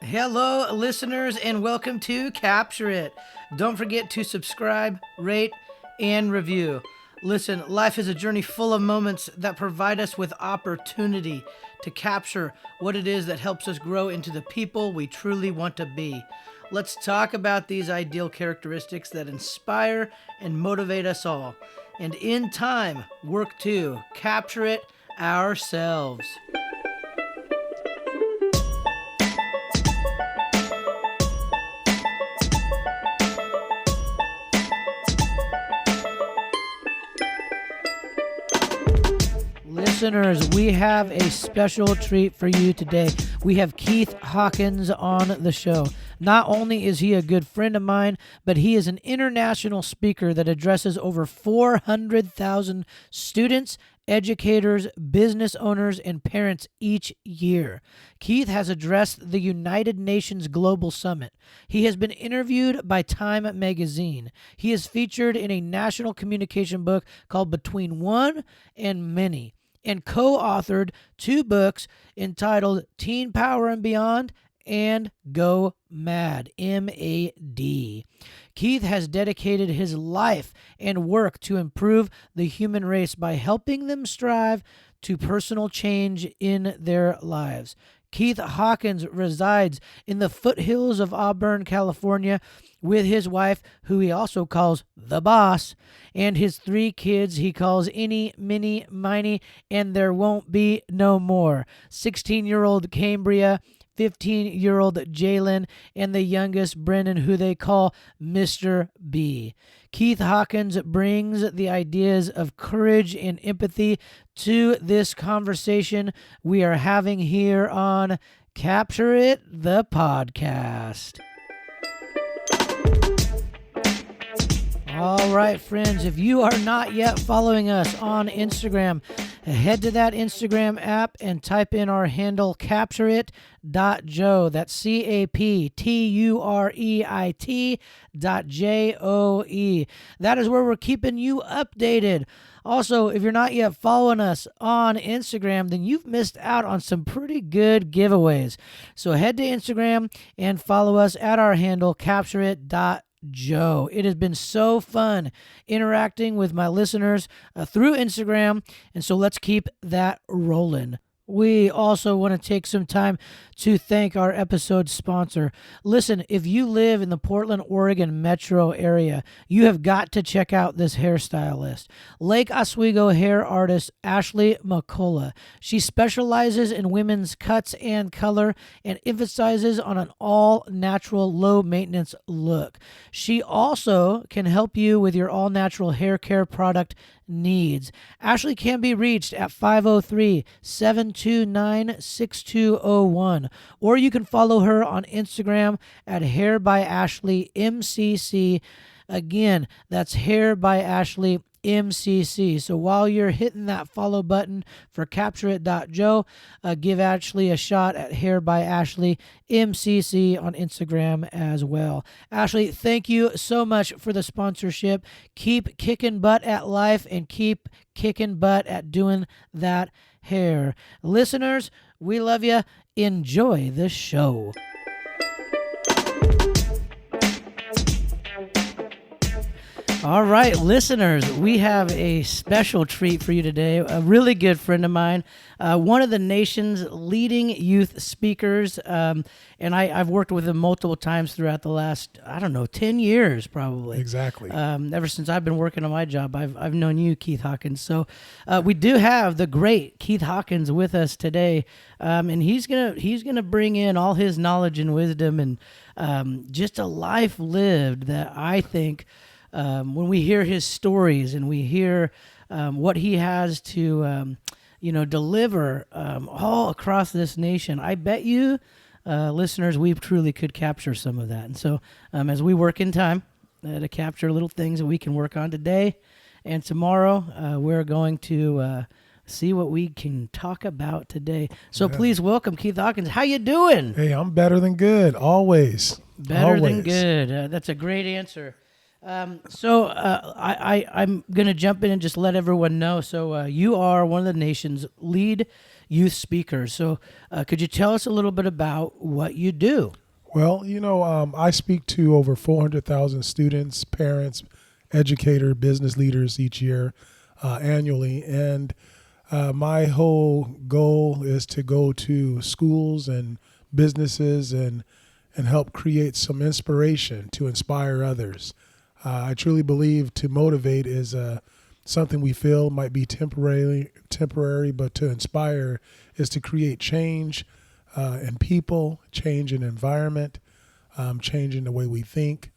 Hello, listeners, and welcome to Capture It. Don't forget to subscribe, rate, and review. Listen, life is a journey full of moments that provide us with opportunity to capture what it is that helps us grow into the people we truly want to be. Let's talk about these ideal characteristics that inspire and motivate us all, and in time, work to capture it ourselves. Listeners, we have a special treat for you today. We have Keith Hawkins on the show. Not only is he a good friend of mine, but he is an international speaker that addresses over 400,000 students, educators, business owners, and parents each year. Keith has addressed the United Nations Global Summit. He has been interviewed by Time magazine. He is featured in a national communication book called Between One and Many, and co-authored 2 books entitled Teen Power and Beyond and Go M.A.D, M.A.D. Keith has dedicated his life and work to improve the human race by helping them strive to personal change in their lives. Keith Hawkins resides in the foothills of Auburn, California, with his wife, who he also calls the boss, and his 3 kids he calls Any, Mini, Miny, and there won't be no more. 16-year-old Cambria, 15-year-old Jalen, and the youngest Brennan, who they call Mr. B. Keith Hawkins brings the ideas of courage and empathy to this conversation we are having here on Capture It, the podcast. All right, friends, if you are not yet following us on Instagram, head to that Instagram app and type in our handle, captureit.joe. That's CAPTUREIT.JOE. That is where we're keeping you updated. Also, if you're not yet following us on Instagram, then you've missed out on some pretty good giveaways. So head to Instagram and follow us at our handle, captureit.joe. It has been so fun interacting with my listeners through Instagram, and so let's keep that rolling. We also want to take some time to thank our episode sponsor. Listen, if you live in the Portland, Oregon metro area, you have got to check out this hairstylist, Lake Oswego hair artist Ashley McCullough. She specializes in women's cuts and color and emphasizes on an all-natural, low-maintenance look. She also can help you with your all-natural hair care product needs. Ashley can be reached at 503-729-6201, or you can follow her on Instagram at Hair by Ashley MCC. Again, that's Hair by Ashley MCC. So while you're hitting that follow button for CaptureIt.Joe, give Ashley a shot at Hair by Ashley MCC on Instagram as well. Ashley, thank you so much for the sponsorship. Keep kicking butt at life and keep kicking butt at doing that hair. Listeners, we love you. Enjoy the show. All right, listeners, we have a special treat for you today. A really good friend of mine, one of the nation's leading youth speakers, and I've worked with him multiple times throughout the last, 10 years probably. Exactly. Ever since I've been working on my job, I've known you, Keith Hawkins. So we do have the great Keith Hawkins with us today, and he's gonna bring in all his knowledge and wisdom and just a life lived that I think. When we hear his stories and we hear what he has to, deliver all across this nation, I bet you, listeners, we truly could capture some of that. And so as we work in time to capture little things that we can work on today and tomorrow, we're going to see what we can talk about today. So Please welcome Keith Hawkins. How you doing? Hey, I'm better than good, always. Better than good. That's a great answer. I'm going to jump in and just let everyone know. So you are one of the nation's lead youth speakers. So could you tell us a little bit about what you do? Well, I speak to over 400,000 students, parents, educator, business leaders each year, annually. And my whole goal is to go to schools and businesses and help create some inspiration to inspire others. I truly believe to motivate is something we feel might be temporary, but to inspire is to create change in people, change in environment, change in the way we think.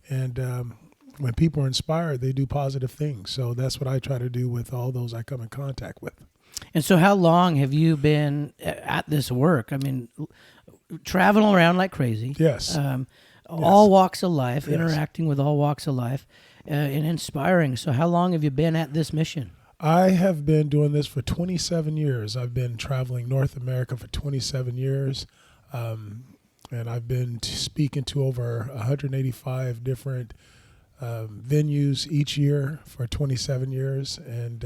And when people are inspired, they do positive things. So that's what I try to do with all those I come in contact with. And so how long have you been at this work? I mean, traveling around like crazy. Yes. All walks of life, Yes. interacting with all walks of life, and inspiring. So how long have you been at this mission? I have been doing this for 27 years. I've been traveling North America for 27 years. And I've been speaking to over 185 different venues each year for 27 years. And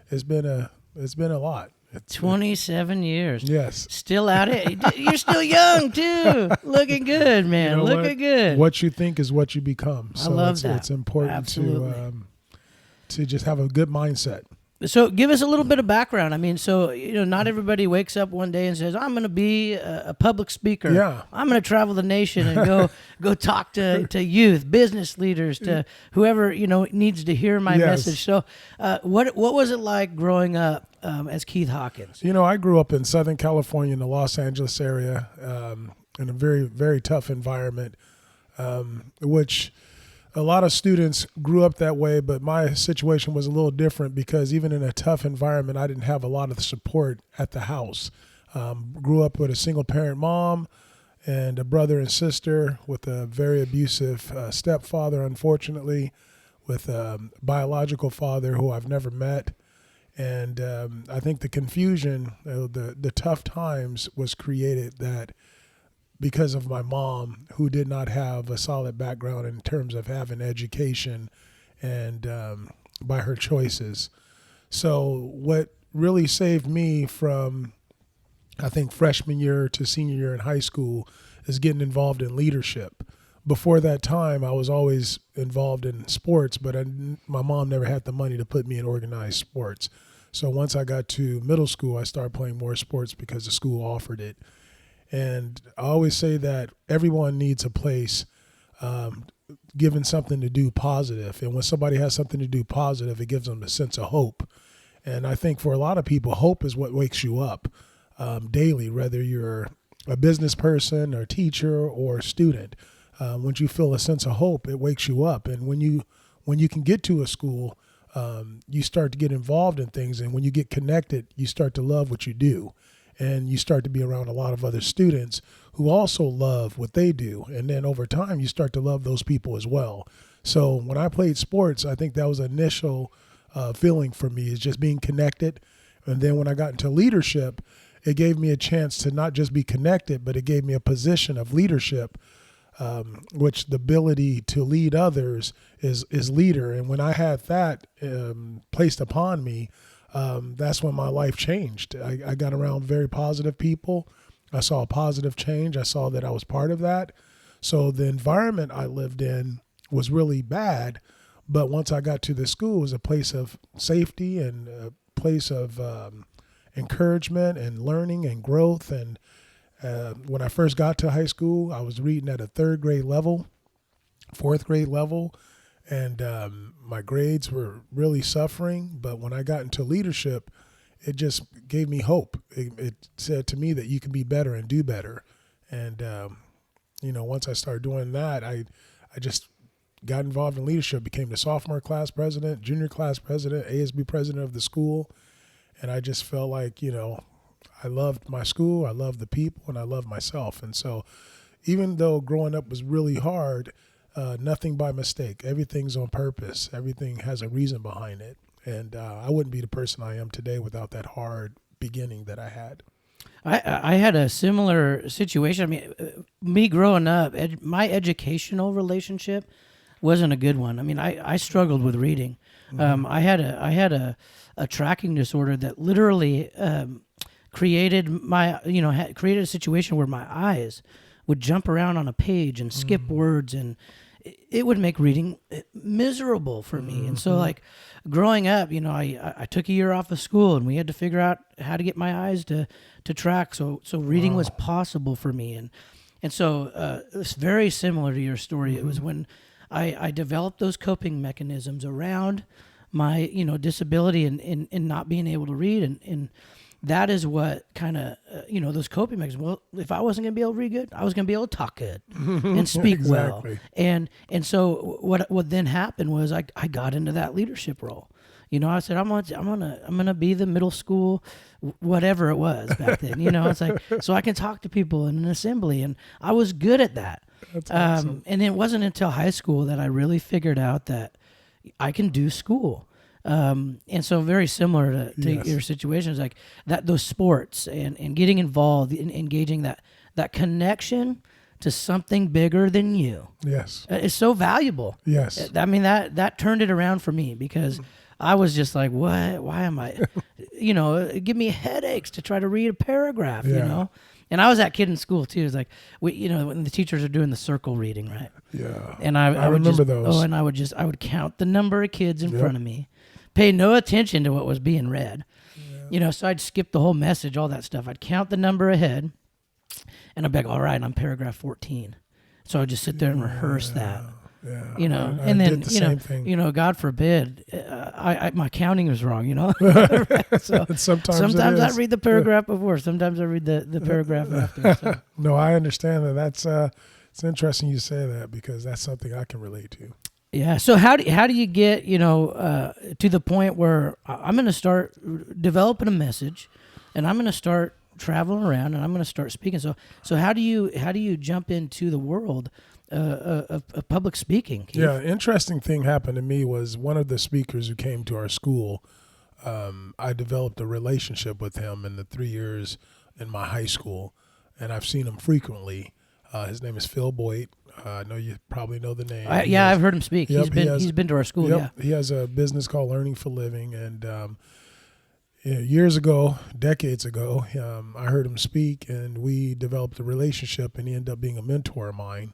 it's been a lot. 27 years. Yes. Still at it. You're still young, too. Looking good, man. Looking good. What you think is what you become. I love that. It's important to just have a good mindset. So give us a little bit of background. I mean, so, not everybody wakes up one day and says, I'm going to be a public speaker. Yeah. I'm going to travel the nation and go talk to youth, business leaders, to whoever, needs to hear my message. So what was it like growing up as Keith Hawkins? I grew up in Southern California in the Los Angeles area in a very, very tough environment, which a lot of students grew up that way, but my situation was a little different because even in a tough environment, I didn't have a lot of support at the house. Grew up with a single-parent mom and a brother and sister with a very abusive stepfather, unfortunately, with a biological father who I've never met. And I think the confusion, the tough times was created that because of my mom, who did not have a solid background in terms of having education and by her choices. So what really saved me from, I think, freshman year to senior year in high school is getting involved in leadership. Before that time, I was always involved in sports, but my mom never had the money to put me in organized sports. So once I got to middle school, I started playing more sports because the school offered it. And I always say that everyone needs a place given something to do positive. And when somebody has something to do positive, it gives them a sense of hope. And I think for a lot of people, hope is what wakes you up daily, whether you're a business person or teacher or student. Once you feel a sense of hope, it wakes you up. And when you can get to a school, you start to get involved in things. And when you get connected, you start to love what you do. And you start to be around a lot of other students who also love what they do. And then over time, you start to love those people as well. So when I played sports, I think that was an initial feeling for me, is just being connected. And then when I got into leadership, it gave me a chance to not just be connected, but it gave me a position of leadership, which the ability to lead others is leader. And when I had that placed upon me, that's when my life changed. I got around very positive people. I saw a positive change. I saw that I was part of that. So the environment I lived in was really bad. But once I got to the school, it was a place of safety and a place of encouragement and learning and growth. And when I first got to high school, I was reading at a third grade level, fourth grade level. And my grades were really suffering. But when I got into leadership, it just gave me hope. It said to me that you can be better and do better. And, once I started doing that, I just got involved in leadership, became the sophomore class president, junior class president, ASB president of the school. And I just felt like, I loved my school, I loved the people, and I loved myself. And so even though growing up was really hard, nothing by mistake. Everything's on purpose. Everything has a reason behind it. And I wouldn't be the person I am today without that hard beginning that I had. I had a similar situation. I mean, me growing up, my educational relationship wasn't a good one. I mean, I struggled with reading. I had a tracking disorder that literally created created a situation where my eyes would jump around on a page and skip words, and it would make reading miserable for me. And so, like, growing up, I took a year off of school, and we had to figure out how to get my eyes to track, so reading was possible for me. And so it's very similar to your story. It was when I developed those coping mechanisms around my disability and not being able to read, and that is what kind of those coping mechanisms. Well, if I wasn't going to be able to read good, I was going to be able to talk good and speak well. And so what then happened was I got into that leadership role. I said I'm gonna be the middle school whatever it was back then. It's like, so I can talk to people in an assembly, and I was good at that. That's awesome. And it wasn't until high school that I really figured out that I can do school. And so very similar to Yes. your situations, like that, those sports and getting involved in engaging that connection to something bigger than you. Yes. Is so valuable. Yes. I mean, that turned it around for me, because I was just like, what? Why am I, it give me headaches to try to read a paragraph, Yeah. And I was that kid in school too. It's like, when the teachers are doing the circle reading, right? Yeah. And I would remember just, those. Oh, and I would count the number of kids in Yep. front of me, pay no attention to what was being read. So I'd skip the whole message, all that stuff. I'd count the number ahead, and I'd be like, all right, I'm paragraph 14. So I'd just sit there and rehearse that. Yeah. I And then did the same thing. God forbid, my counting was wrong. So Sometimes I read the paragraph before, sometimes I read the paragraph after. So. No, I understand that. That's it's interesting you say that, because that's something I can relate to. Yeah. So how do you get to the point where I'm going to start developing a message, and I'm going to start traveling around, and I'm going to start speaking? So how do you jump into the world of public speaking, Keith? Yeah, interesting thing happened to me was one of the speakers who came to our school. I developed a relationship with him in the 3 years in my high school, and I've seen him frequently. His name is Phil Boyd. I know you probably know the name. I've heard him speak. Yep, He's been to our school. Yep, Yeah. he has a business called Learning for Living, and years ago, decades ago, I heard him speak, and we developed a relationship, and he ended up being a mentor of mine.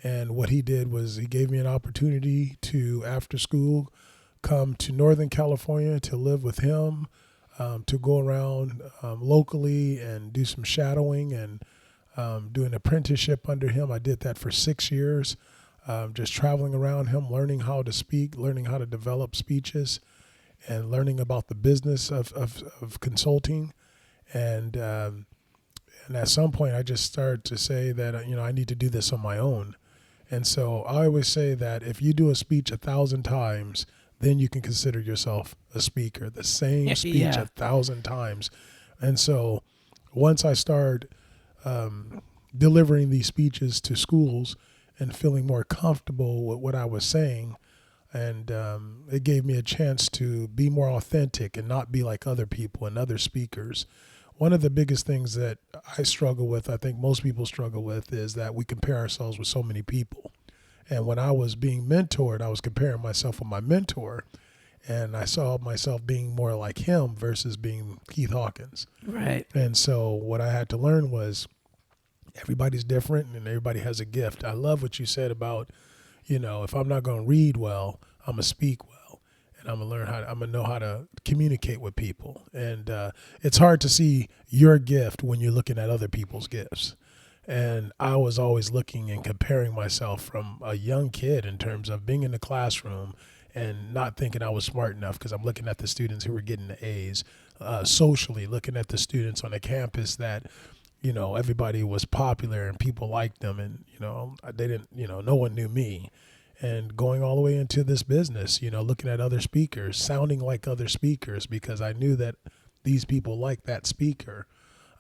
And what he did was he gave me an opportunity to, after school, come to Northern California to live with him, to go around locally and do some shadowing and do an apprenticeship under him. I did that for 6 years, just traveling around him, learning how to speak, learning how to develop speeches, and learning about the business of consulting. And at some point, I just started to say that, I need to do this on my own. And so I always say that if you do a speech 1,000 times, then you can consider yourself a speaker. The same speech Yeah. 1,000 times. And so once I started delivering these speeches to schools and feeling more comfortable with what I was saying, and it gave me a chance to be more authentic and not be like other people and other speakers. One of the biggest things that I struggle with, I think most people struggle with, is that we compare ourselves with so many people. And when I was being mentored, I was comparing myself with my mentor, and I saw myself being more like him versus being Keith Hawkins. Right. And so what I had to learn was everybody's different and everybody has a gift. I love what you said about, if I'm not going to read well, I'm going to speak well. And I'm going to know how to communicate with people. And it's hard to see your gift when you're looking at other people's gifts. And I was always looking and comparing myself from a young kid in terms of being in the classroom and not thinking I was smart enough, because I'm looking at the students who were getting the A's, socially looking at the students on the campus that, everybody was popular and people liked them, and, they didn't, no one knew me. And going all the way into this business, looking at other speakers, sounding like other speakers, because I knew that these people like that speaker.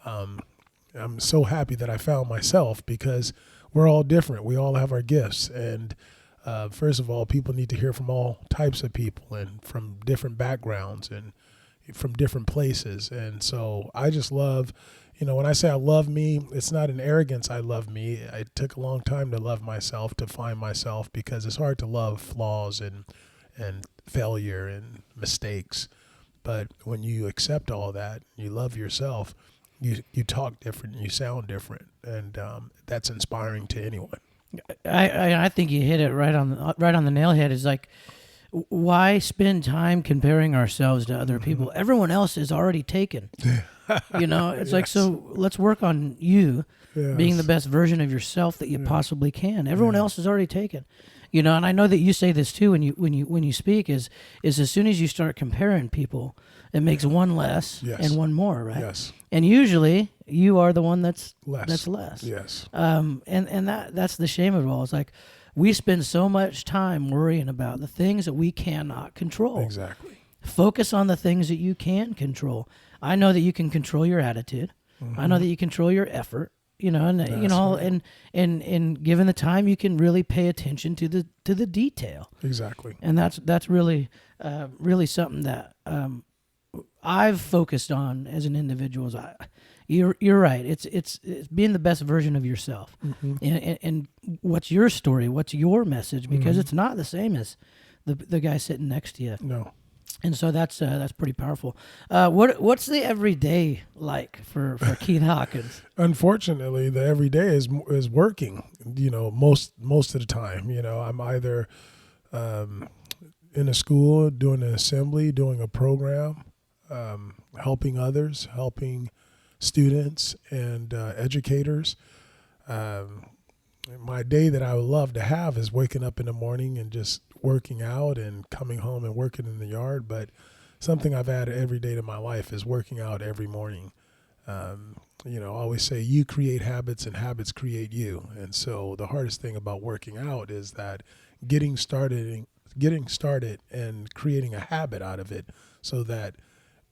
I'm so happy that I found myself, because we're all different. We all have our gifts. And first of all, people need to hear from all types of people and from different backgrounds and from different places. And so I just love, when I say I love me, it's not an arrogance. I love me. It took a long time to love myself, to find myself, because it's hard to love flaws and failure and mistakes. But when you accept all that, you love yourself, you talk different, you sound different, and that's inspiring to anyone. I think you hit it right on the nail head. Is like, why spend time comparing ourselves to other people? Everyone else is already taken. It's like, so let's work on you being the best version of yourself that you possibly can. Everyone else is already taken. And I know that you say this too when you speak is as soon as you start comparing people, it makes one less and one more, right? Yes. And usually you are the one that's Less. that's less. Yes. And that's the shame of it all. It's like we spend so much time worrying about the things that we cannot control. Exactly. Focus on the things that you can control. I know that you can control your attitude. I know that you control your effort. And given the time, you can really pay attention to the detail. Exactly. And that's really something that I've focused on as an individual. You're right. It's being the best version of yourself. And what's your story? What's your message? Because it's not the same as the guy sitting next to you. No. And so that's pretty powerful. What's the everyday like for Keith Hawkins? Unfortunately, the everyday is working. Most of the time. I'm either in a school doing an assembly, doing a program, helping others, helping students and educators. My day that I would love to have is waking up in the morning and just working out and coming home and working in the yard. But something I've added every day to my life is working out every morning. I always say you create habits and habits create you. And so the hardest thing about working out is that getting started and creating a habit out of it, so that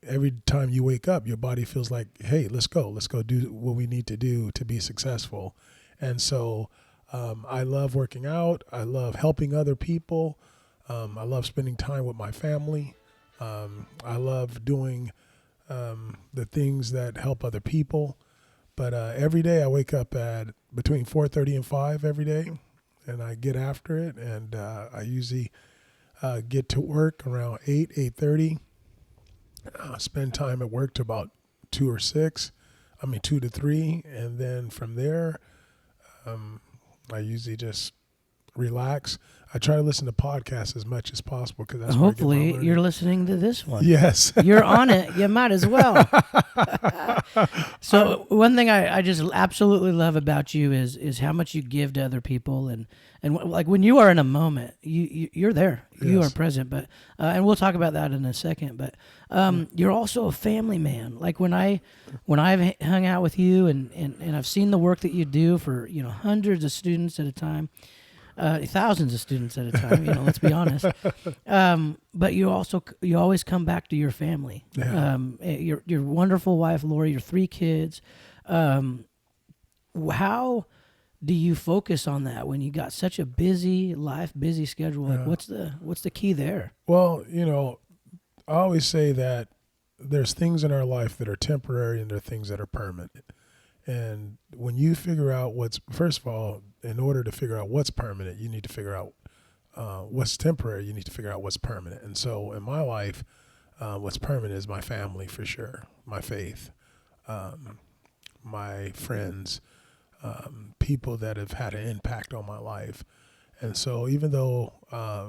every time you wake up, your body feels like, hey, let's go do what we need to do to be successful. And so I love working out. I love helping other people. I love spending time with my family. I love doing the things that help other people. But every day I wake up at between 4:30 and 5 every day, and I get after it. And I usually get to work around 8:30. Spend time at work to about 2 to 3, and then from there, I usually just relax. I try to listen to podcasts as much as possible because that's hopefully you're listening to this one. Yes, you're on it. You might as well. So one thing I just absolutely love about you is how much you give to other people, and like when you are in a moment, you're there. You are present. But and we'll talk about that in a second. But you're also a family man. Like when I've hung out with you and I've seen the work that you do for hundreds of students at a time. Thousands of students at a time, let's be honest. But you always come back to your family. Yeah. Your wonderful wife, Lori, your 3 kids. How do you focus on that when you got such a busy life, busy schedule? Like, what's the key there? Well, I always say that there's things in our life that are temporary and there are things that are permanent. And when you figure out first of all, in order to figure out what's permanent, you need to figure out what's temporary. You need to figure out what's permanent. And so in my life, what's permanent is my family for sure, my faith, my friends, people that have had an impact on my life. And so even though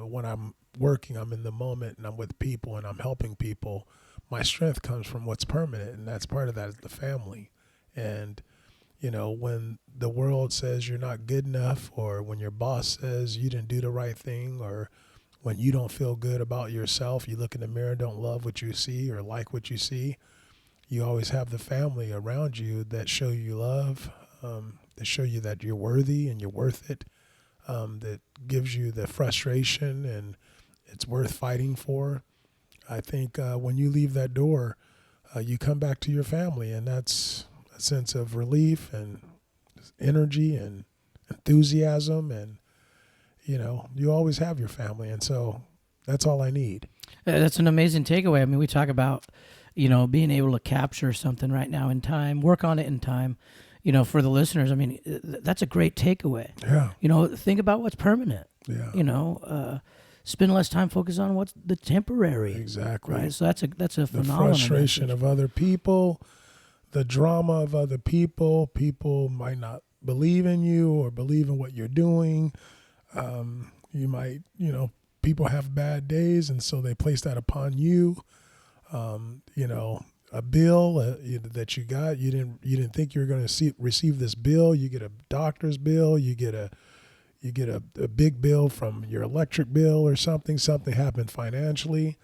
when I'm working, I'm in the moment and I'm with people and I'm helping people, my strength comes from what's permanent. And that's part of that is the family. And, when the world says you're not good enough, or when your boss says you didn't do the right thing, or when you don't feel good about yourself, you look in the mirror, don't love what you see or like what you see, you always have the family around you that show you love, that show you that you're worthy and you're worth it, that gives you the frustration and it's worth fighting for. I think when you leave that door, you come back to your family, and that's a sense of relief and energy and enthusiasm, and you always have your family, and so that's all I need. That's an amazing takeaway. I mean, we talk about being able to capture something right now in time, work on it in time, for the listeners. I mean, that's a great takeaway. Yeah. Think about what's permanent. Yeah. Spend less time focused on what's the temporary. Exactly. Right. So that's a The phenomenal frustration message. of other people, the drama of other people. People might not believe in you or believe in what you're doing. You might, people have bad days, and so they place that upon you. A bill that you got, you didn't think you were going to receive this bill. You get a doctor's bill. You get a big bill from your electric bill or something. Something happened financially.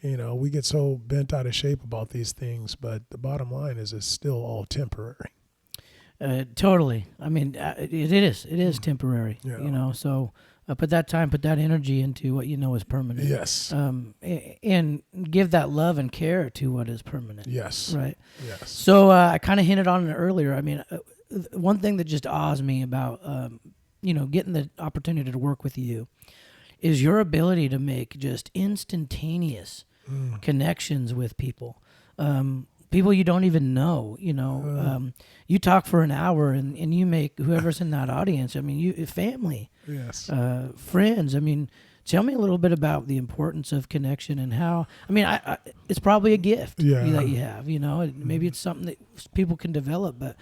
We get so bent out of shape about these things, but the bottom line is it's still all temporary. Totally. I mean, it is temporary. Yeah. So put that time, put that energy into what is permanent. Yes. And give that love and care to what is permanent. Yes. Right. Yes. So I kind of hinted on it earlier. I mean, one thing that just awes me about getting the opportunity to work with you is your ability to make just instantaneous connections with people. People you don't even know, you talk for an hour and you make whoever's in that audience. I mean, family, Yes. Friends. I mean, tell me a little bit about the importance of connection and how. I mean, it's probably a gift that you have. Maybe it's something that people can develop. But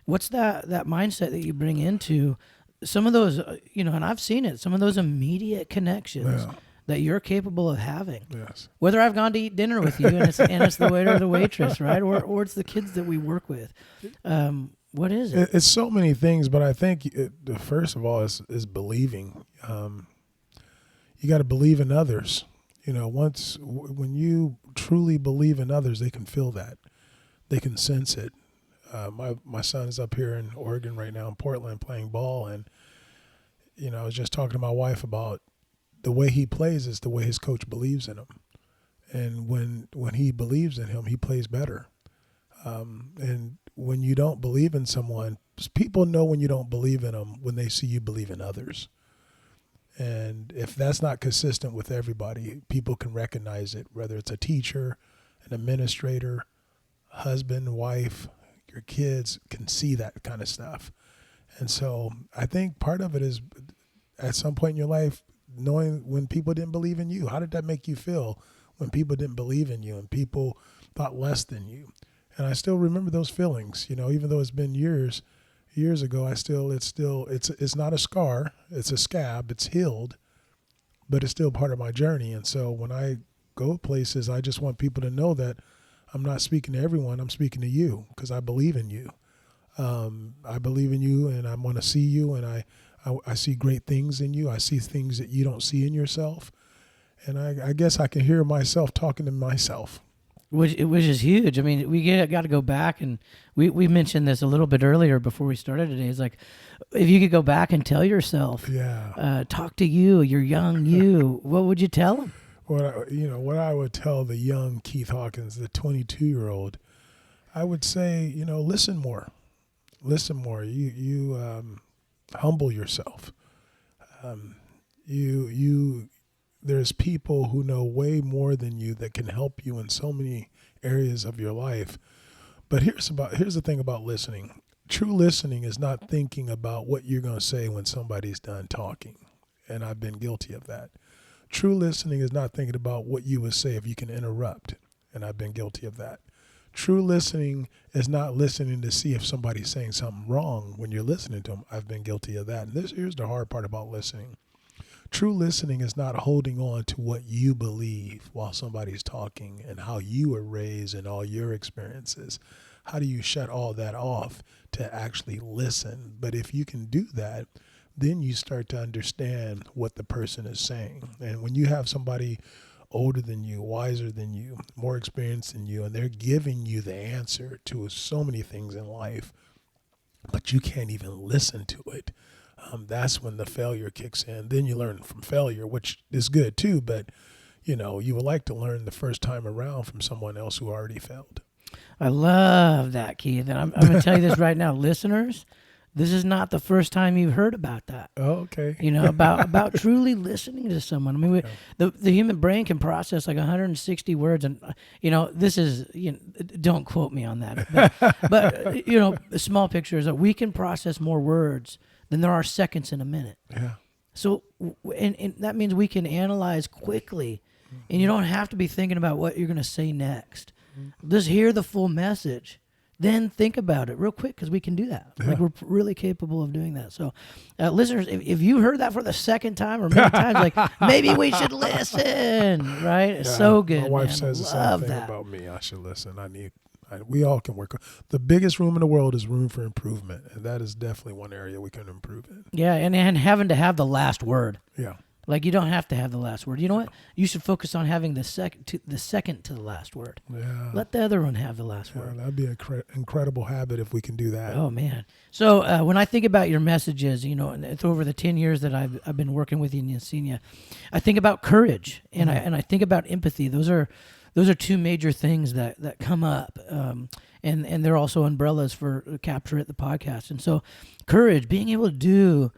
what's that mindset that you bring into some of those? And I've seen it. Some of those immediate connections. Yeah. That you're capable of having. Yes. Whether I've gone to eat dinner with you and it's the waiter or the waitress, right? Or it's the kids that we work with. What is it? It's so many things, but I think first of all is believing. You got to believe in others. When you truly believe in others, they can feel that. They can sense it. My son is up here in Oregon right now in Portland playing ball, and I was just talking to my wife about the way he plays is the way his coach believes in him. And when he believes in him, he plays better. And when you don't believe in someone, people know when you don't believe in them when they see you believe in others. And if that's not consistent with everybody, people can recognize it, whether it's a teacher, an administrator, husband, wife, your kids can see that kind of stuff. And so I think part of it is at some point in your life, knowing when people didn't believe in you. How did that make you feel when people didn't believe in you and people thought less than you? And I still remember those feelings, even though it's been years ago, it's not a scar, it's a scab, it's healed, but it's still part of my journey. And so when I go places, I just want people to know that I'm not speaking to everyone, I'm speaking to you because I believe in you. I believe in you and I want to see you, and I see great things in you. I see things that you don't see in yourself. And I guess I can hear myself talking to myself. Which is huge. I mean, we got to go back, and we mentioned this a little bit earlier before we started today. It's like, if you could go back and tell yourself, talk to your young you, what would you tell him? What I would tell the young Keith Hawkins, the 22-year-old, I would say, listen more. Listen more. You humble yourself. There's people who know way more than you that can help you in so many areas of your life. But here's the thing about listening. True listening is not thinking about what you're going to say when somebody's done talking. And I've been guilty of that. True listening is not thinking about what you would say if you can interrupt. And I've been guilty of that. True listening is not listening to see if somebody's saying something wrong when you're listening to them. I've been guilty of that. And here's the hard part about listening. True listening is not holding on to what you believe while somebody's talking and how you were raised and all your experiences. How do you shut all that off to actually listen? But if you can do that, then you start to understand what the person is saying. And when you have somebody older than you, wiser than you, more experienced than you, and they're giving you the answer to so many things in life, but you can't even listen to it, that's when the failure kicks in. Then you learn from failure, which is good too, but you would like to learn the first time around from someone else who already failed. I love that, Keith. And I'm going to tell you this right now, listeners, this is not the first time you've heard about that. Oh, okay. About truly listening to someone. I mean, the human brain can process like 160 words, and this is don't quote me on that, but the small picture is that we can process more words than there are seconds in a minute. Yeah. So, and that means we can analyze quickly, and you don't have to be thinking about what you're going to say next. Just hear the full message. Then think about it real quick, because we can do that. Yeah. Like, we're really capable of doing that. So, listeners, if you heard that for the second time or many times, like, maybe we should listen, right? It's so good. My wife man. says the same Love thing that. about me. I should listen. We all can work. The biggest room in the world is room for improvement, and that is definitely one area we can improve in. Yeah, and having to have the last word. Yeah. Like, you don't have to have the last word. You know what? You should focus on having the second to the last word. Yeah. Let the other one have the last Yeah, word. that'd be an incredible habit if we can do that. Oh man! So when I think about your messages, and it's over the 10 years that I've been working with you in Yesenia, I think about courage and I think about empathy. Those are two major things that come up, and they're also umbrellas for Capture It, the podcast. And so, courage, being able to do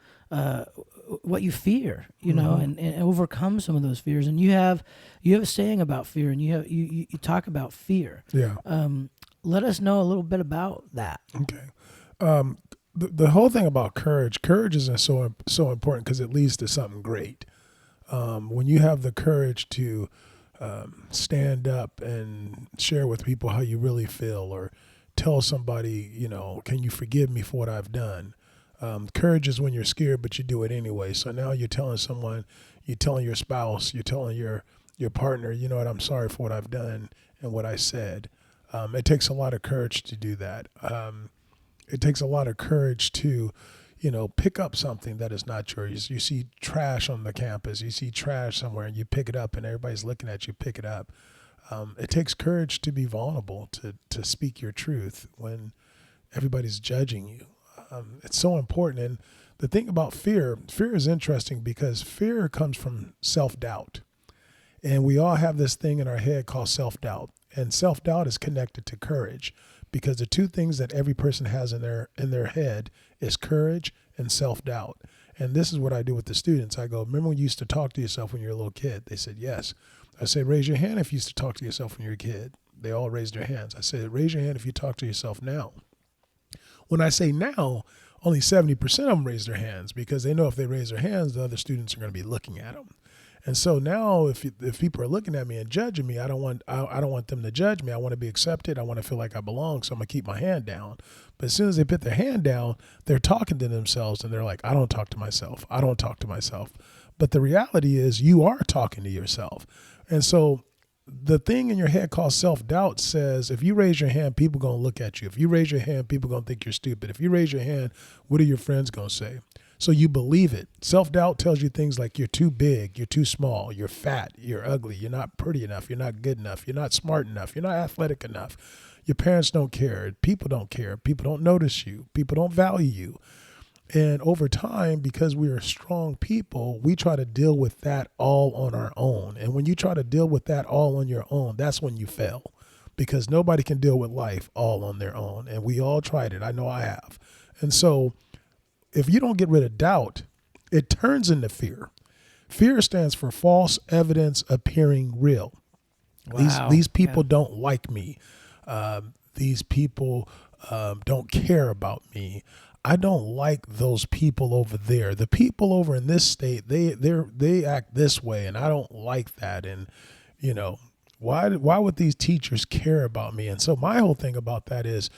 what you fear, and overcome some of those fears. And you have a saying about fear, and you talk about fear. Yeah. Let us know a little bit about that. Okay. The whole thing about courage isn't so important, because it leads to something great. When you have the courage to stand up and share with people how you really feel, or tell somebody, can you forgive me for what I've done? Courage is when you're scared, but you do it anyway. So now you're telling someone, you're telling your spouse, you're telling your partner, you know what, I'm sorry for what I've done and what I said. It takes a lot of courage to do that. It takes a lot of courage to, pick up something that is not yours. You see trash on the campus, you see trash somewhere, and you pick it up, and everybody's looking at you, pick it up. It takes courage to be vulnerable, to speak your truth when everybody's judging you. It's so important. And the thing about fear is interesting, because fear comes from self-doubt. And we all have this thing in our head called self-doubt. And self-doubt is connected to courage, because the two things that every person has in their head is courage and self-doubt. And this is what I do with the students. I go, remember when you used to talk to yourself when you were a little kid? They said, yes. I said, raise your hand if you used to talk to yourself when you were a kid. They all raised their hands. I said, raise your hand if you talk to yourself now. When I say now, only 70% of them raise their hands, because they know if they raise their hands, the other students are going to be looking at them. And so now, if people are looking at me and judging me, I don't want them to judge me. I want to be accepted. I want to feel like I belong. So I'm gonna keep my hand down. But as soon as they put their hand down, they're talking to themselves, and they're like, I don't talk to myself. I don't talk to myself. But the reality is, you are talking to yourself. And so the thing in your head called self-doubt says, if you raise your hand, people going to look at you. If you raise your hand, people going to think you're stupid. If you raise your hand, what are your friends going to say? So you believe it. Self-doubt tells you things like you're too big, you're too small, you're fat, you're ugly, you're not pretty enough, you're not good enough, you're not smart enough, you're not athletic enough. Your parents don't care. People don't care. People don't notice you. People don't value you. And over time, because we are strong people, we try to deal with that all on our own. And when you try to deal with that all on your own, that's when you fail, because nobody can deal with life all on their own. And we all tried it. I know I have. And so if you don't get rid of doubt, it turns into fear. Fear stands for false evidence appearing real. Wow. These people don't like me. These people don't care about me. I don't like those people over there. The people over in this state, they act this way, and I don't like that. And why would these teachers care about me? And so my whole thing about that is,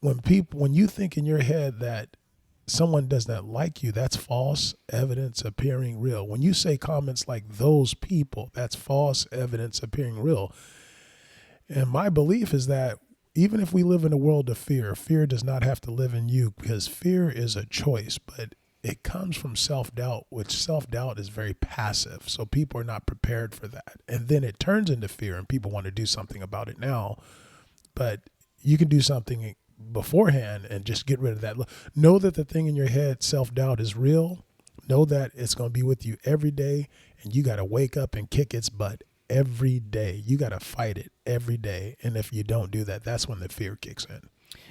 when you think in your head that someone does not like you, that's false evidence appearing real. When you say comments like those people, that's false evidence appearing real. And my belief is that even if we live in a world of fear, fear does not have to live in you, because fear is a choice, but it comes from self-doubt, which self-doubt is very passive. So people are not prepared for that. And then it turns into fear, and people want to do something about it now. But you can do something beforehand and just get rid of that. Know that the thing in your head, self-doubt, is real. Know that it's going to be with you every day, and you got to wake up and kick its butt every day. You got to fight it every day. And if you don't do that, that's when the fear kicks in.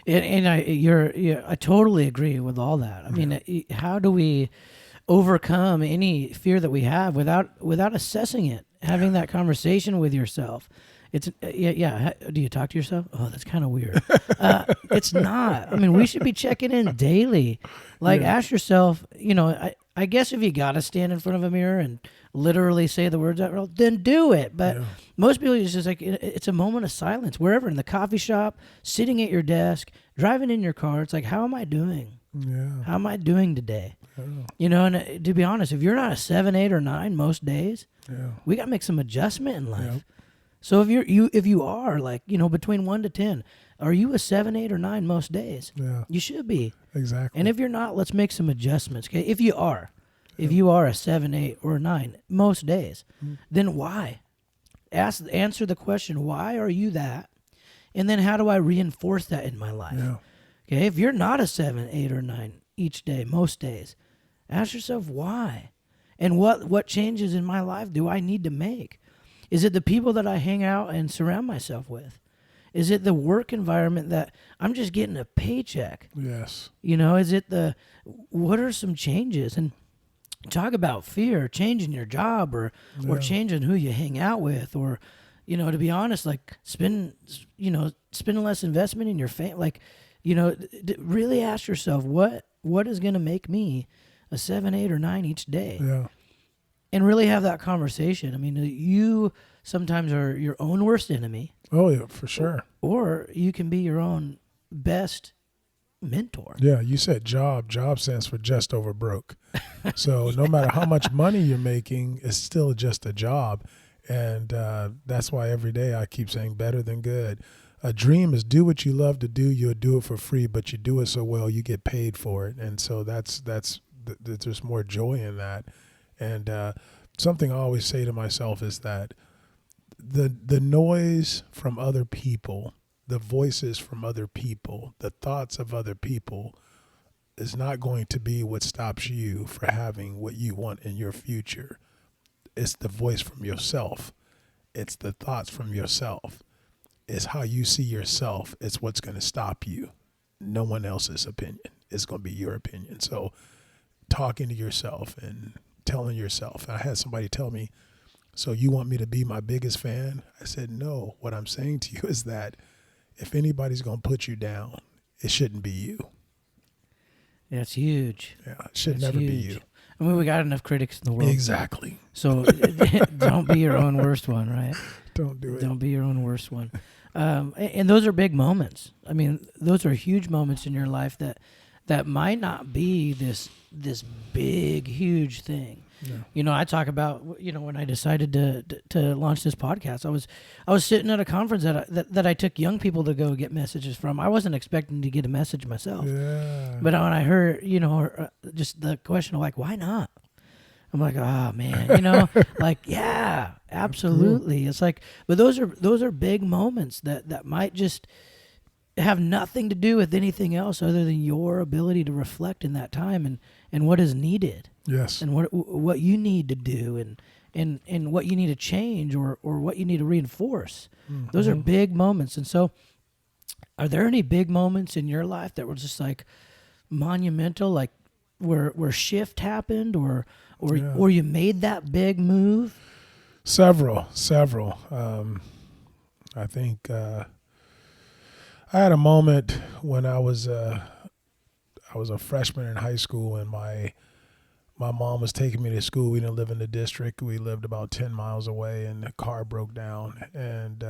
I totally agree with all that. I mean, how do we overcome any fear that we have without assessing it, having that conversation with yourself? It's yeah. Do you talk to yourself? Oh, that's kind of weird. It's not. I mean, we should be checking in daily. Like, ask yourself. I guess if you gotta stand in front of a mirror and literally say the words out loud, then do it. But most people, it's just like it's a moment of silence. Wherever, in the coffee shop, sitting at your desk, driving in your car. It's like, how am I doing? Yeah. How am I doing today? Yeah. And to be honest, if you're not a 7, 8, or 9 most days, we got to make some adjustment in life. Yep. So if you are like, between 1 to 10, are you a 7, 8, or 9 most days? Yeah. You should be. Exactly. And if you're not, let's make some adjustments. Okay. If you are a 7, 8, or 9 most days, then why? Answer the question, why are you that? And then how do I reinforce that in my life? Yeah. Okay. If you're not a 7, 8, or 9 each day, most days, ask yourself why. And what changes in my life do I need to make? Is it the people that I hang out and surround myself with? Is it the work environment that I'm just getting a paycheck? Yes. Is it what are some changes? And talk about fear, changing your job or changing who you hang out with, or, to be honest, like spend less investment in your family. Like, really ask yourself what is going to make me a 7, 8, or 9 each day? Yeah. And really have that conversation. I mean, you sometimes are your own worst enemy. Oh, yeah, for sure. Or you can be your own best mentor. Yeah, you said job. Job stands for just over broke. So no matter how much money you're making, it's still just a job. And that's why every day I keep saying better than good. A dream is do what you love to do. You'll do it for free, but you do it so well, you get paid for it. And so there's more joy in that. And something I always say to myself is that the noise from other people, the voices from other people, the thoughts of other people is not going to be what stops you for having what you want in your future. It's the voice from yourself. It's the thoughts from yourself. It's how you see yourself. It's what's going to stop you. No one else's opinion. It's going to be your opinion. So talking to yourself and telling yourself. I had somebody tell me, so you want me to be my biggest fan? I said, no. What I'm saying to you is that if anybody's going to put you down, it shouldn't be you. That's huge. Yeah, it should never be you. I mean, we got enough critics in the world. Exactly. So don't be your own worst one, right? Don't do it. Don't be your own worst one. And those are big moments. I mean, those are huge moments in your life that might not be this big, huge thing. Yeah. I talk about, when I decided to launch this podcast, I was sitting at a conference that I took young people to go get messages from. I wasn't expecting to get a message myself. Yeah. But when I heard, just the question of like, why not? I'm like, oh man, like, yeah, absolutely. Cool. It's like, but those are big moments that might just have nothing to do with anything else other than your ability to reflect in that time and what is needed. Yes. And what you need to do and what you need to change or what you need to reinforce. Mm-hmm. Those are big moments. And so are there any big moments in your life that were just like monumental, like where shift happened or you made that big move? Several. I think I had a moment when I was a freshman in high school, and my mom was taking me to school. We didn't live in the district. We lived about 10 miles away, and the car broke down. And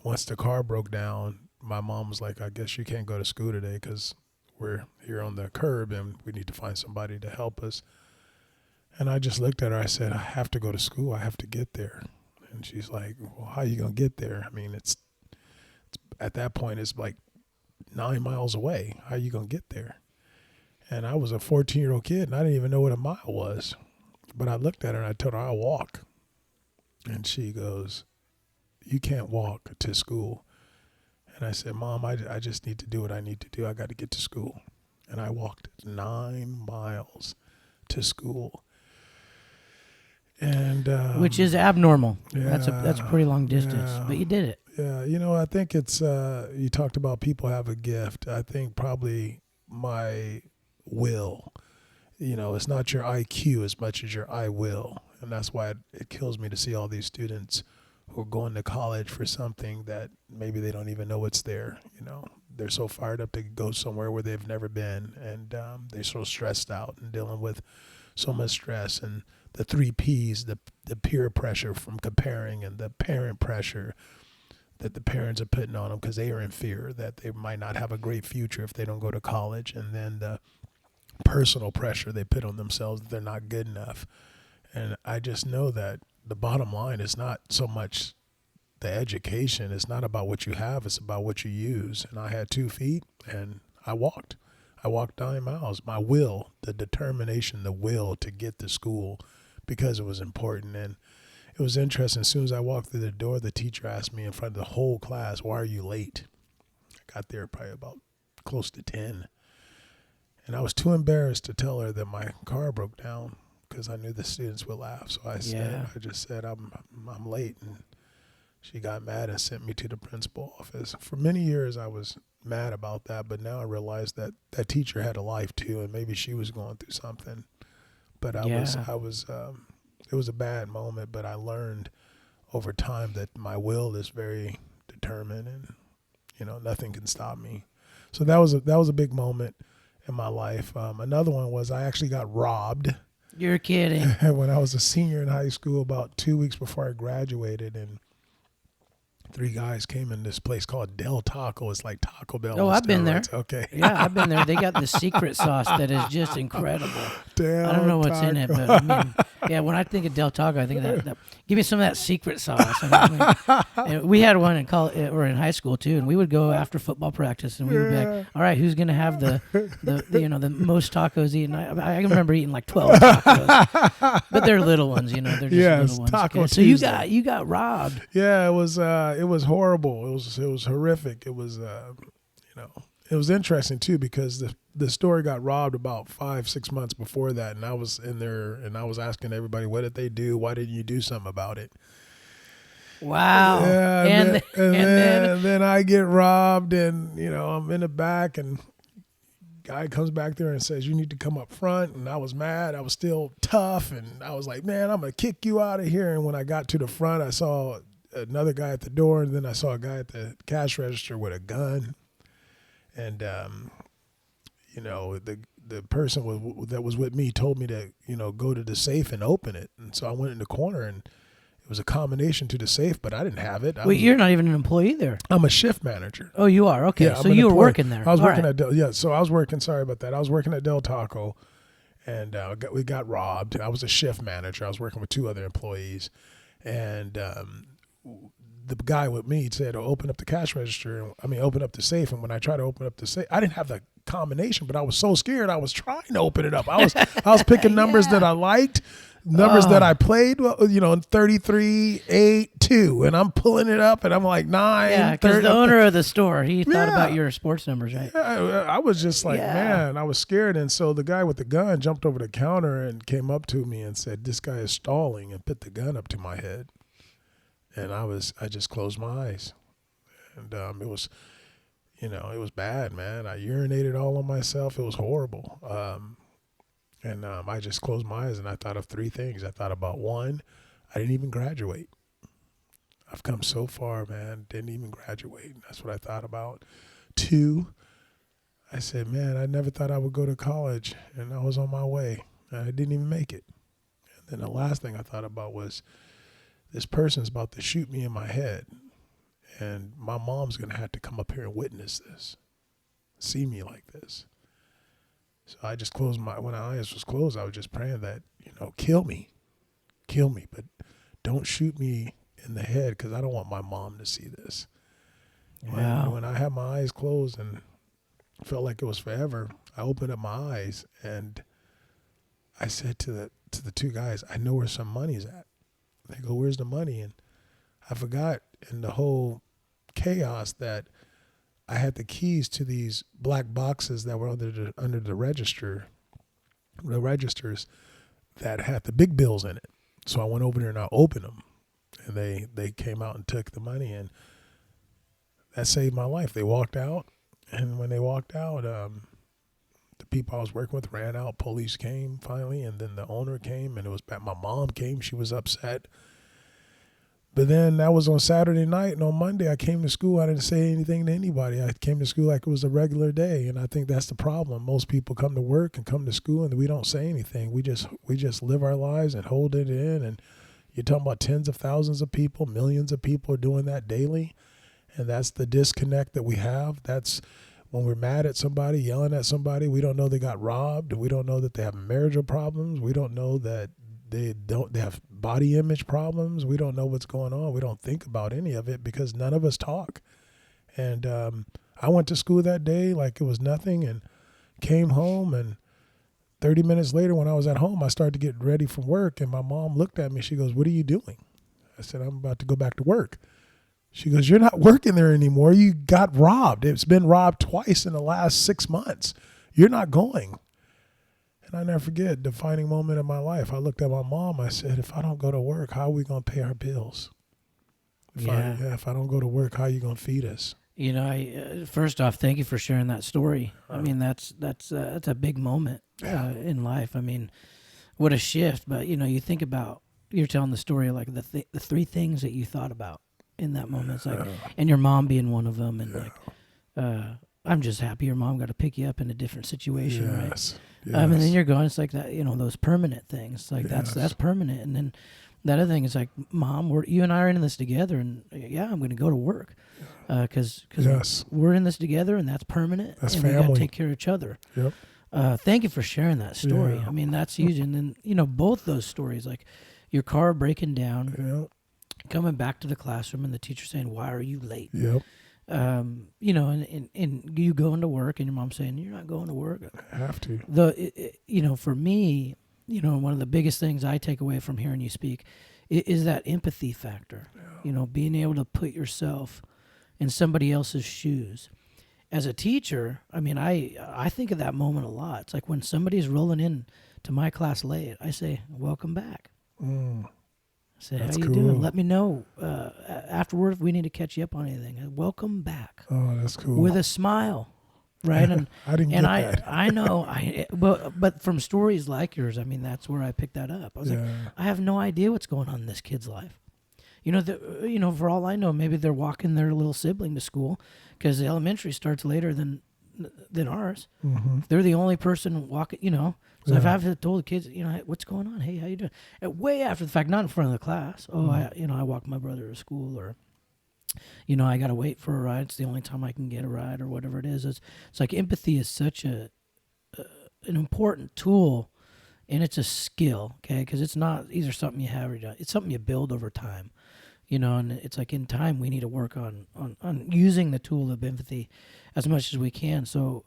once the car broke down, my mom was like, I guess you can't go to school today because we're here on the curb and we need to find somebody to help us. And I just looked at her. I said, I have to go to school. I have to get there. And she's like, well, how are you going to get there? I mean, it's at that point, it's like 9 miles away. How are you going to get there? And I was a 14-year-old kid, and I didn't even know what a mile was. But I looked at her, and I told her, I'll walk. And she goes, you can't walk to school. And I said, Mom, I just need to do what I need to do. I got to get to school. And I walked 9 miles to school. And which is abnormal. Yeah, That's a pretty long distance, but you did it. Yeah, I think it's you talked about people have a gift. I think probably my will. It's not your IQ as much as your I will, and that's why it kills me to see all these students who are going to college for something that maybe they don't even know it's there. They're so fired up to go somewhere where they've never been, and they're so stressed out and dealing with so much stress and the three P's, the peer pressure from comparing and the parent pressure that the parents are putting on them because they are in fear that they might not have a great future if they don't go to college, and then the personal pressure they put on themselves that they're not good enough. And I just know that the bottom line is not so much the education. It's not about what you have. It's about what you use. And I had 2 feet and I walked. I walked 9 miles. My will, the determination, the will to get to school because it was important. And it was interesting. As soon as I walked through the door, the teacher asked me in front of the whole class, "Why are you late?" I got there probably about close to 10. And I was too embarrassed to tell her that my car broke down because I knew the students would laugh. So I just said, I'm late. And she got mad and sent me to the principal office. For many years, I was mad about that. But now I realized that that teacher had a life too. And maybe she was going through something. But it was a bad moment. But I learned over time that my will is very determined and, nothing can stop me. So that was a big moment in my life. Another one was I actually got robbed. You're kidding. When I was a senior in high school, about 2 weeks before I graduated, and 3 guys came in this place called Del Taco. It's like Taco Bell. Oh, I've been there. Okay. Yeah, I've been there. They got the secret sauce that is just incredible. Del I don't know what's Taco. in it, but I mean, yeah, when I think of Del Taco, I think of that give me some of that secret sauce. And we had one in college or in high school too, and we would go after football practice, and we would be like, "All right, who's gonna have the most tacos eaten?" I remember eating like 12 tacos, but they're little ones, they're just little ones. Taco Okay. So Tuesday. you got robbed. Yeah, it was horrible. It was horrific. It was it was interesting too because the store got robbed about 5-6 months before that, and I was in there and I was asking everybody, what did they do? Why didn't you do something about it? Wow. Yeah, and then I get robbed, and I'm in the back, and guy comes back there and says, "You need to come up front." And I was mad. I was still tough, and I was like, "Man, I'm gonna kick you out of here." And when I got to the front, I saw another guy at the door, and then I saw a guy at the cash register with a gun. And the person that was with me told me to go to the safe and open it. And so I went in the corner, and it was a combination to the safe, but I didn't have it. Wait, you're not even an employee there. I'm a shift manager. Oh, you are? Okay. Yeah, so you were working there. I was working right. so I was working, sorry about that. I was working at Del Taco, and we got robbed. I was a shift manager. I was working with 2 other employees, and the guy with me said, open up the cash register. Open up the safe. And when I tried to open up the safe, I didn't have the combination, but I was so scared. I was trying to open it up. I was picking numbers that I liked, numbers that I played, 33, 8, 2. And I'm pulling it up, and I'm like 9. Yeah, because the owner of the store, he thought about your sports numbers, right? I was just like, man, I was scared. And so the guy with the gun jumped over the counter and came up to me and said, "This guy is stalling," and put the gun up to my head. And I just closed my eyes, and it was, it was bad, man. I urinated all on myself. It was horrible. And I just closed my eyes, and I thought of 3 things. I thought about 1, I didn't even graduate. I've come so far, man. Didn't even graduate. That's what I thought about. 2, I said, man, I never thought I would go to college, and I was on my way, and I didn't even make it. And then the last thing I thought about was, this person's about to shoot me in my head, and my mom's going to have to come up here and witness this, see me like this. So I just when my eyes was closed, I was just praying that, kill me, but don't shoot me in the head, because I don't want my mom to see this. Wow. And when I had my eyes closed and felt like it was forever, I opened up my eyes, and I said to the 2 guys, "I know where some money's at." They go, "Where's the money?" And I forgot in the whole chaos that I had the keys to these black boxes that were under the registers that had the big bills in it. So I went over there and I opened them, and they came out and took the money. And that saved my life. They walked out, and when they walked out, the people I was working with ran out. Police came finally, and then the owner came, and it was back. My mom came. She was upset. But then that was on Saturday night, and on Monday I came to school. I didn't say anything to anybody. I came to school like it was a regular day, and I think that's the problem. Most people come to work and come to school, and we don't say anything. We just live our lives and hold it in. And you're talking about tens of thousands of people, millions of people are doing that daily, and that's the disconnect that we have. That's when we're mad at somebody, yelling at somebody. We don't know they got robbed. We don't know that they have marital problems. We don't know that they have body image problems. We don't know what's going on. We don't think about any of it because none of us talk. And I went to school that day like it was nothing and came home, and 30 minutes later when I was at home, I started to get ready for work, and my mom looked at me. She goes, "What are you doing?" I said, "I'm about to go back to work." She goes, "You're not working there anymore. You got robbed. It's been robbed twice in the last 6 months. You're not going." And I never forget, defining moment of my life. I looked at my mom. I said, "If I don't go to work, how are we going to pay our bills? If I don't go to work, how are you going to feed us?" You know, first off, thank you for sharing that story. I mean, that's a big moment in life. I mean, what a shift. But, you know, you think about, you're telling the story like the three things that you thought about in that moment. It's like, and your mom being one of them. And like, I'm just happy your mom got to pick you up in a different situation, right? Yes. And then you're going, it's like that, you know, those permanent things. Like that's permanent. And then the other thing is like, Mom, you and I are in this together, and I'm going to go to work because we're in this together, and that's permanent. That's and family. We got to take care of each other. Yep. Thank you for sharing that story. Yeah. I mean, that's huge. And then, you know, both those stories, like your car breaking down, coming back to the classroom, and the teacher saying, "Why are you late?" Yep. You know, and you going to work, and your mom saying, "You're not going to work." I have to. You know, for me, you know, one of the biggest things I take away from hearing you speak is that empathy factor. Yeah. You know, being able to put yourself in somebody else's shoes. As a teacher, I mean, I think of that moment a lot. It's like when somebody's rolling in to my class late, I say, "Welcome back." I say, That's "How you cool. doing? Let me know afterward if we need to catch you up on anything." Welcome back. Oh, that's cool. With a smile, right? And I didn't get that. I know. But from stories like yours, I mean, that's where I picked that up. I was like, I have no idea what's going on in this kid's life. You know, for all I know, maybe they're walking their little sibling to school because the elementary starts later than ours. Mm-hmm. They're the only person walking, you know. So if I've told the kids, you know, "Hey, what's going on? Hey, how you doing?" And way after the fact, not in front of the class. "Oh, I walk my brother to school," or, you know, "I got to wait for a ride. It's the only time I can get a ride," or whatever it is. It's like empathy is such an important tool, and it's a skill, okay? Because it's not either something you have or you don't. It's something you build over time, you know. And it's like in time we need to work on using the tool of empathy as much as we can. So,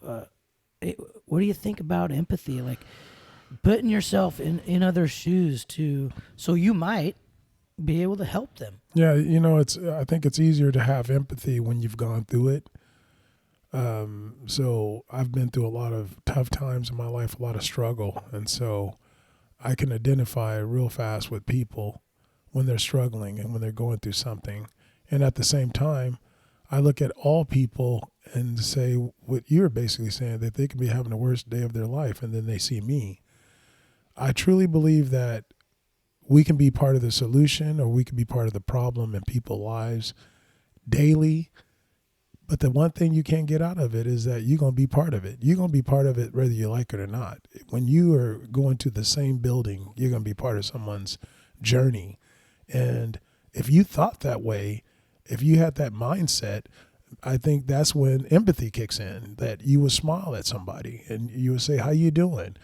what do you think about empathy? Like putting yourself in others' shoes so you might be able to help them. Yeah, you know, I think it's easier to have empathy when you've gone through it. So I've been through a lot of tough times in my life, a lot of struggle. And so I can identify real fast with people when they're struggling and when they're going through something. And at the same time, I look at all people and say what you're basically saying, that they can be having the worst day of their life, and then they see me. I truly believe that we can be part of the solution, or we can be part of the problem in people's lives daily. But the one thing you can't get out of it is that you're going to be part of it. You're going to be part of it whether you like it or not. When you are going to the same building, you're going to be part of someone's journey. And if you thought that way, if you had that mindset, I think that's when empathy kicks in, that you would smile at somebody and you would say, "How you doing?"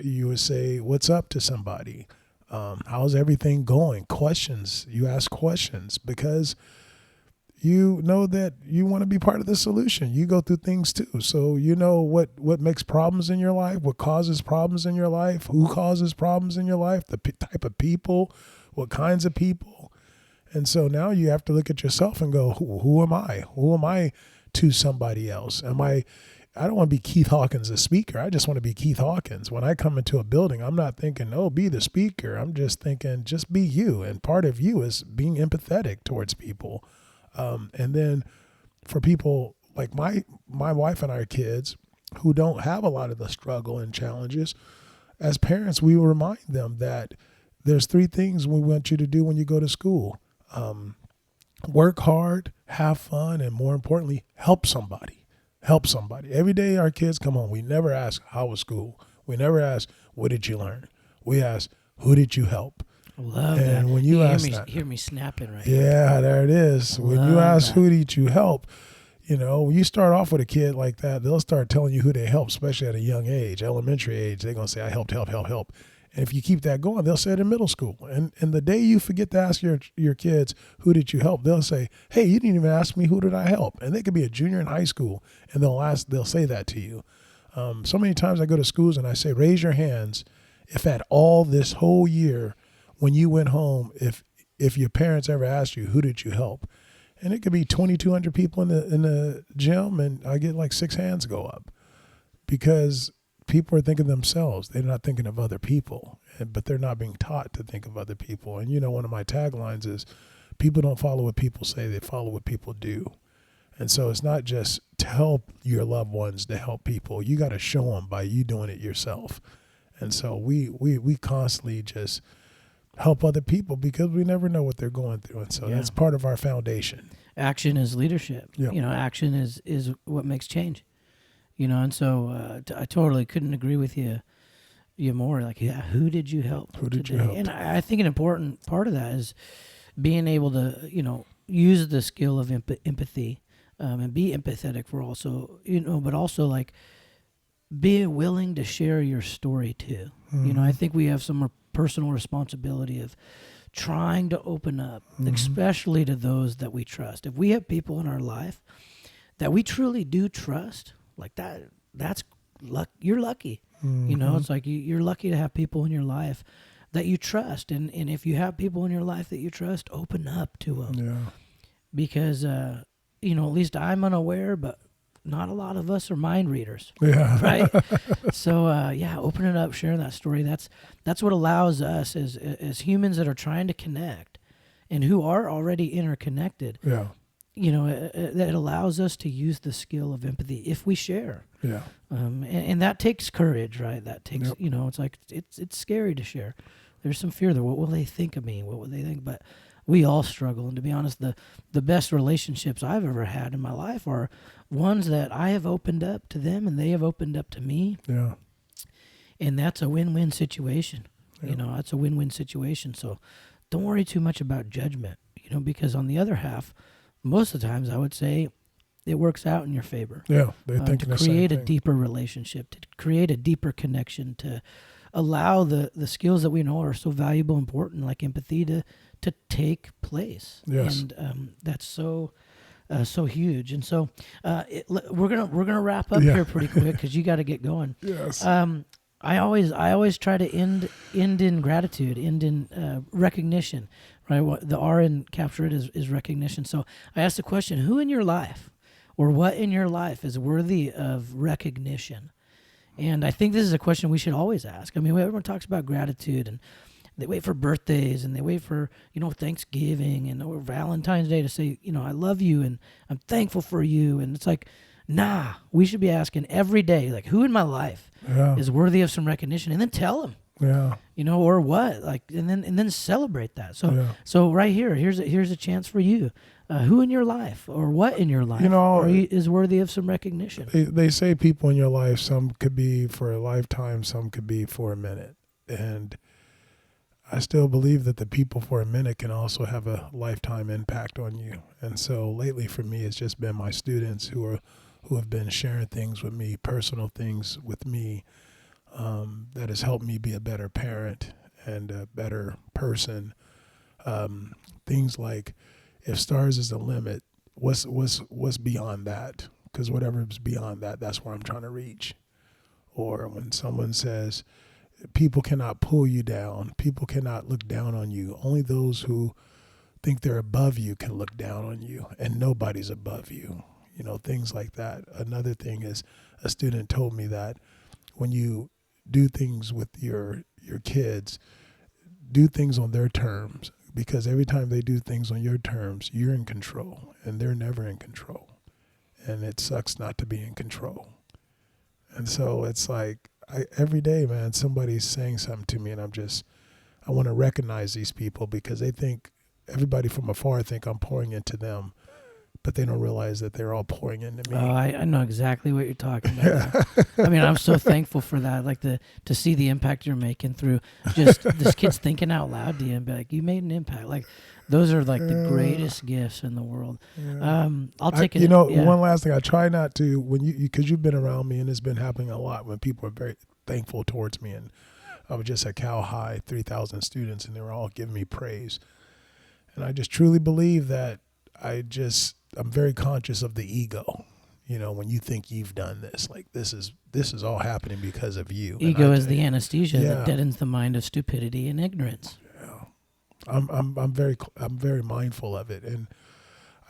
You would say, "What's up?" to somebody. How's everything going? Questions. You ask questions because you know that you want to be part of the solution. You go through things too. So you know what makes problems in your life, what causes problems in your life, who causes problems in your life, the type of people, what kinds of people. And so now you have to look at yourself and go, who am I? Who am I to somebody else? I don't want to be Keith Hawkins, the speaker. I just want to be Keith Hawkins. When I come into a building, I'm not thinking, "Oh, be the speaker." I'm just thinking, just be you. And part of you is being empathetic towards people. And then for people like my wife and our kids who don't have a lot of the struggle and challenges, as parents, we remind them that there's 3 things we want you to do when you go to school. Work hard, have fun, and more importantly, help somebody. Help somebody. Every day our kids come home, we never ask, how was school? We never ask, what did you learn? We ask, who did you help? Love and that. when you ask hear me snapping right yeah, there it is. When you Love ask, that. who did you help? When you start off with a kid like that, they'll start telling you who they helped, especially at a young age, elementary age. They're going to say, I helped, help. And if you keep that going, they'll say it in middle school. And the day you forget to ask your kids, who did you help? They'll say, hey, you didn't even ask me, who did I help? And they could be a junior in high school, and they'll say that to you. So many times I go to schools and I say, raise your hands if at all this whole year when you went home, if your parents ever asked you, who did you help? And it could be 2,200 people in the gym, and I get like 6 hands go up because people are thinking of themselves. They're not thinking of other people, but they're not being taught to think of other people. And, one of my taglines is people don't follow what people say, they follow what people do. And so it's not just tell your loved ones to help people. You got to show them by you doing it yourself. And so we constantly just help other people because we never know what they're going through. And so that's part of our foundation. Action is leadership. Yeah. Action is what makes change. And so I totally couldn't agree with you more. Like, who did you help Who did today? you help? And I think an important part of that is being able to, use the skill of empathy and be empathetic for also, but also like being willing to share your story too. Mm-hmm. I think we have some personal responsibility of trying to open up, especially to those that we trust. If we have people in our life that we truly do trust, like that's luck. You're lucky. It's like you're lucky to have people in your life that you trust. And if you have people in your life that you trust, open up to them. Yeah. Because, at least I'm unaware, but not a lot of us are mind readers. Yeah. Right? So, opening up, sharing that story, that's what allows us as humans that are trying to connect and who are already interconnected. Yeah. That allows us to use the skill of empathy if we share. Yeah. And that takes courage, right? That takes, it's like, it's scary to share. There's some fear there. What will they think of me? What will they think? But we all struggle. And to be honest, the best relationships I've ever had in my life are ones that I have opened up to them and they have opened up to me. Yeah. And that's a win-win situation. Yeah. That's a win-win situation. So don't worry too much about judgment, because on the other half, most of the times I would say it works out in your favor. Yeah. They're thinking to the same create a thing. deeper relationship, to create a deeper connection, to allow the skills that we know are so valuable, important, like empathy, to take place. Yes. And that's so huge. And so we're gonna wrap up here pretty quick because you got to get going. Yes. I always try to end in gratitude, end in recognition. Right. What the R in Capture It is recognition. So I asked the question: who in your life, or what in your life, is worthy of recognition? And I think this is a question we should always ask. I mean, everyone talks about gratitude, and they wait for birthdays, and they wait for, Thanksgiving or Valentine's Day to say, I love you, and I'm thankful for you. And it's like, nah, we should be asking every day, like, who in my life is worthy of some recognition? And then tell them, or what, like, and then celebrate that. So right here's a chance for you. Who in your life or what in your life is worthy of some recognition? They say people in your life, some could be for a lifetime, some could be for a minute. And I still believe that the people for a minute can also have a lifetime impact on you. And so lately for me, it's just been my students who have been sharing things with me, personal things with me, that has helped me be a better parent and a better person. Things like, if stars is the limit, what's beyond that? Because whatever is beyond that, that's where I'm trying to reach. Or when someone says, people cannot pull you down, people cannot look down on you. Only those who think they're above you can look down on you, and nobody's above you. Things like that. Another thing is, a student told me that when you do things with your kids, do things on their terms. Because every time they do things on your terms, you're in control, and they're never in control. and it sucks not to be in control. And so it's like every day, man, somebody's saying something to me, and I want to recognize these people because they think, everybody from afar think I'm pouring into them, but they don't realize that they're all pouring into me. Oh, I know exactly what you're talking about. I mean, I'm so thankful for that, like to see the impact you're making through just this kid's thinking out loud to you and be like, you made an impact. Like, those are like the greatest gifts in the world. I'll take it. One last thing. I try not to, because you've been around me, and it's been happening a lot when people are very thankful towards me. And I was just at Cal High, 3,000 students, and they were all giving me praise. And I just truly believe that I'm very conscious of the ego. When you think you've done this, like this is all happening because of you. Ego is the anesthesia that deadens the mind of stupidity and ignorance. I'm very mindful of it, and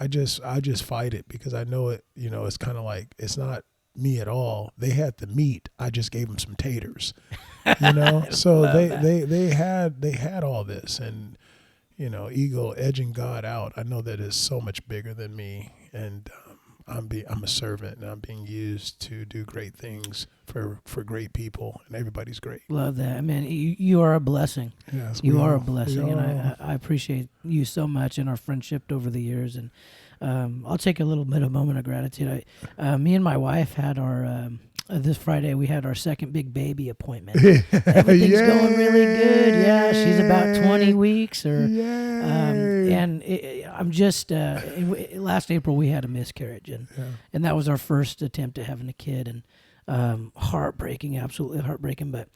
I just fight it because I know it. It's kind of like, it's not me at all. They had the meat. I just gave them some taters. So they had all this, and ego edging God out. I know that is so much bigger than me, and I'm a servant, and I'm being used to do great things for great people, and everybody's great. Love that, man. You are a blessing. Yes, you are a blessing, and I appreciate you so much and our friendship over the years. And I'll take a little bit of moment of gratitude. Me and my wife had our this Friday. We had our second big baby appointment. Everything's going really good. Yeah, she's about 20 weeks, and I'm just last April we had a miscarriage, and that was our first attempt at having a kid, and heartbreaking, absolutely heartbreaking. But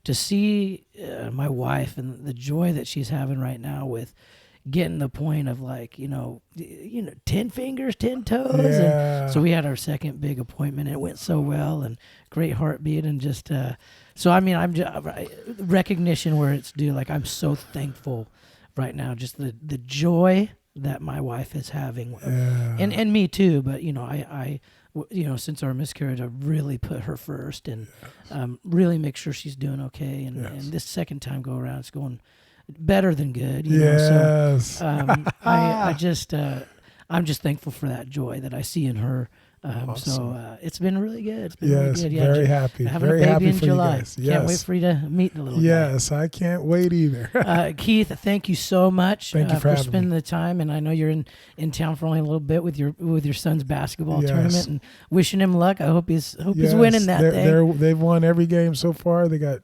to see my wife and the joy that she's having right now with getting the point of 10 fingers, 10 toes. Yeah. And so we had our second big appointment. And it went so well, and great heartbeat, and just so I mean, I'm just recognition where it's due. Like, I'm so thankful right now, just the joy that my wife is having, and me too. But I since our miscarriage, I've really put her first, and really make sure she's doing okay. And this second time go around, it's going better than good. So I'm just thankful for that joy that I see in her. Awesome. So it's been really good. It's been really good. Yeah, very happy. Having very a baby happy in for July. you guys. Can't wait for you to meet the little guy. Yes, I can't wait either. Keith, thank you so much Thank you for spending the time. And I know you're in town for only a little bit with your son's basketball tournament, and wishing him luck. I hope he's winning that thing. They've won every game so far. They got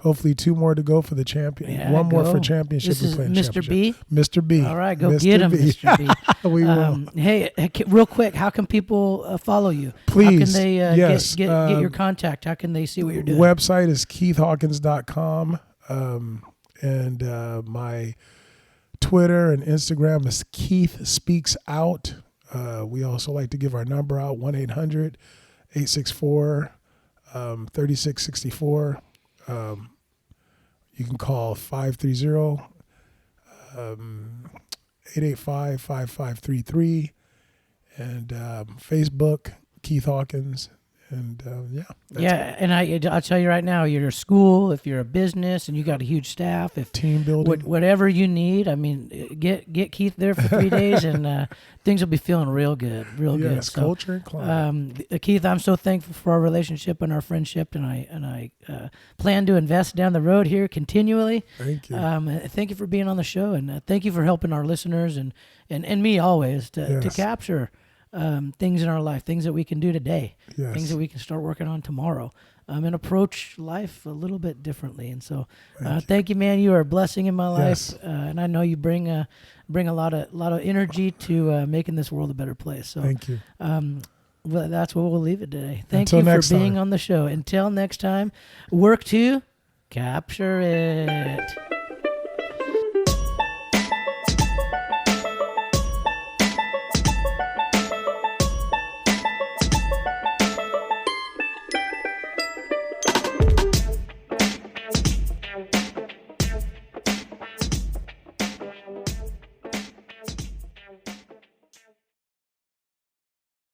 hopefully 2 more to go for the champion. Yeah, one more for championship. This is Mr. B? Mr. B. All right, go get him, Mr. B. We will. Hey, real quick, how can people follow you? Please. How can they get your contact? How can they see what you're doing? Website is keithhawkins.com. And my Twitter and Instagram is Keith Speaks Out. We also like to give our number out, 1-800-864-3664. You can call 530-885-5533, and Facebook, Keith Hawkins. And and I'll tell you right now, you're a school, if you're a business and you got a huge staff, if team building, whatever you need, I mean, get Keith there for 3 days, and things will be feeling real good, good. Yes, so, culture and climate. Keith, I'm so thankful for our relationship and our friendship, and I plan to invest down the road here continually. Thank you. Thank you for being on the show, and thank you for helping our listeners and me always to capture things in our life, things that we can do today, things that we can start working on tomorrow, and approach life a little bit differently. And so thank you, man. You are a blessing in my life, and I know you bring a lot of energy to making this world a better place. So thank you. Well, that's where we'll leave it today. Thank you for being on the show. Until next time, work to capture it.